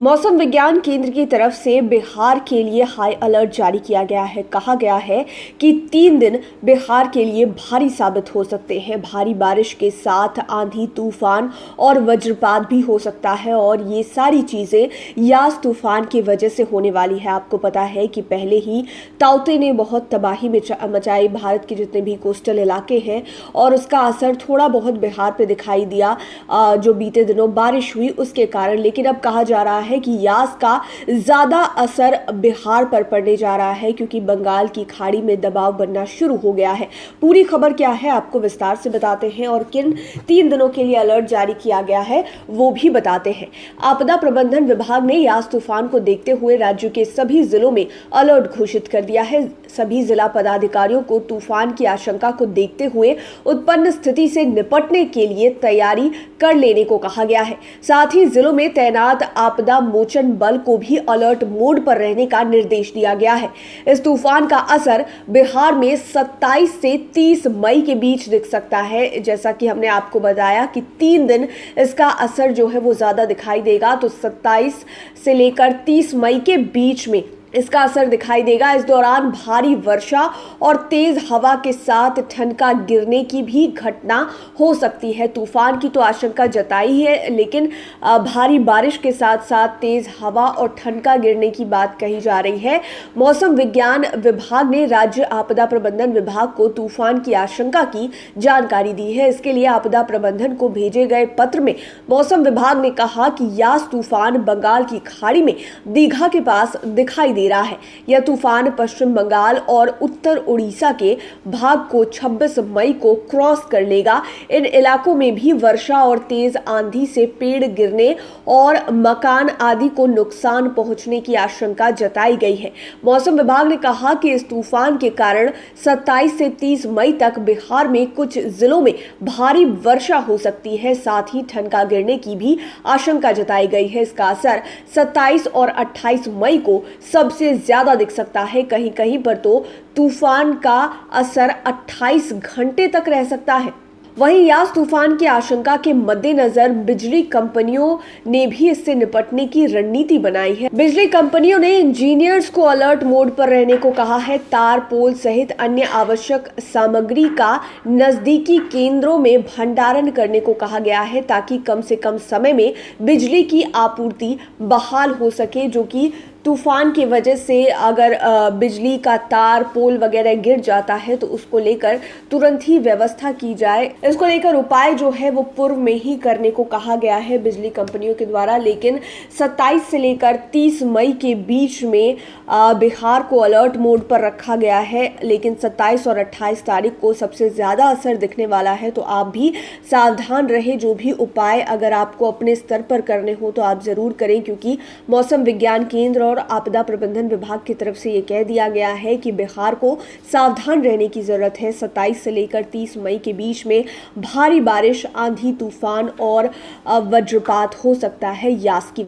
मौसम विज्ञान केंद्र की तरफ से बिहार के लिए हाई अलर्ट जारी किया गया है। कहा गया है कि 3 दिन बिहार के लिए भारी साबित हो सकते हैं। भारी बारिश के साथ आंधी, तूफान और वज्रपात भी हो सकता है और ये सारी चीज़ें यास तूफान की वजह से होने वाली है। आपको पता है कि पहले ही ताउते ने बहुत तबाही मचाई भारत के जितने भी कोस्टल इलाके हैं और उसका असर थोड़ा बहुत बिहार पे दिखाई दिया जो बीते दिनों बारिश हुई उसके कारण। लेकिन अब कहा जा रहा है कि यास का ज्यादा असर बिहार पर पड़ने जा रहा है क्योंकि बंगाल की खाड़ी में दबाव बनना शुरू हो गया है। पूरी खबर क्या है आपको विस्तार से बताते हैं और किन 3 दिनों के लिए अलर्ट जारी किया गया है वो भी बताते हैं। आपदा प्रबंधन विभाग ने यास तूफान को देखते हुए राज्य के सभी जिलों में अलर्ट घोषित कर दिया है। सभी जिला पदाधिकारियों को तूफान की आशंका को देखते हुए उत्पन्न स्थिति से निपटने के लिए तैयारी कर लेने को कहा गया है। साथ ही जिलों में तैनात आपदा मोचन बल को भी अलर्ट मोड पर रहने का निर्देश दिया गया है। इस तूफान का असर बिहार में 27 से 30 मई के बीच दिख सकता है। जैसा कि हमने आपको बताया कि 3 दिन इसका असर जो है वो ज्यादा दिखाई देगा, तो 27 से लेकर 30 मई के बीच में इसका असर दिखाई देगा। इस दौरान भारी वर्षा और तेज हवा के साथ ठनका गिरने की भी घटना हो सकती है। तूफान की तो आशंका जताई है, लेकिन भारी बारिश के साथ साथ तेज हवा और ठनका गिरने की बात कही जा रही है। मौसम विज्ञान विभाग ने राज्य आपदा प्रबंधन विभाग को तूफान की आशंका की जानकारी दी है। इसके लिए आपदा प्रबंधन को भेजे गए पत्र में मौसम विभाग ने कहा कि यास तूफान बंगाल की खाड़ी में दीघा के पास दिखाई दे रहा है। यह तूफान पश्चिम बंगाल और उत्तर उड़ीसा के भाग को 26 मई को क्रॉस कर लेगा। इन इलाकों में भी वर्षा और तेज आंधी से पेड़ गिरने और मकान आदि को नुकसान पहुंचने की आशंका जताई गई है। मौसम विभाग ने कहा कि इस तूफान के कारण 27 से 30 मई तक बिहार में कुछ जिलों में भारी वर्षा हो सकती है। साथ ही ठनका गिरने की भी आशंका जताई गई है। इसका असर 27 और 28 मई को सबसे ज्यादा दिख सकता है। कहीं कहीं पर तो तूफान का असर 28 घंटे तक रह सकता है। वहीं यास तूफान की आशंका के मद्देनजर बिजली कंपनियों ने भी इससे निपटने की रणनीति बनाई है। बिजली कंपनियों ने इंजीनियर्स को अलर्ट मोड पर रहने को कहा है। तार, पोल सहित अन्य आवश्यक सामग्री का नजदीकी केंद्रों में भंडारण करने को कहा गया है ताकि कम से कम समय में बिजली की आपूर्ति बहाल हो सके। जो कि तूफान की वजह से अगर बिजली का तार, पोल वगैरह गिर जाता है तो उसको लेकर तुरंत ही व्यवस्था की जाए। इसको लेकर उपाय जो है वो पूर्व में ही करने को कहा गया है बिजली कंपनियों के द्वारा। लेकिन 27 से लेकर 30 मई के बीच में बिहार को अलर्ट मोड पर रखा गया है। लेकिन 27 और 28 तारीख को सबसे ज़्यादा असर दिखने वाला है, तो आप भी सावधान रहे। जो भी उपाय अगर आपको अपने स्तर पर करने हो तो आप ज़रूर करें, क्योंकि मौसम विज्ञान केंद्र और आपदा प्रबंधन विभाग की तरफ से ये कह दिया गया है कि बिहार को सावधान रहने की जरूरत है। 27 से लेकर 30 मई के बीच में भारी बारिश, आंधी, तूफान और वज्रपात हो सकता है यास की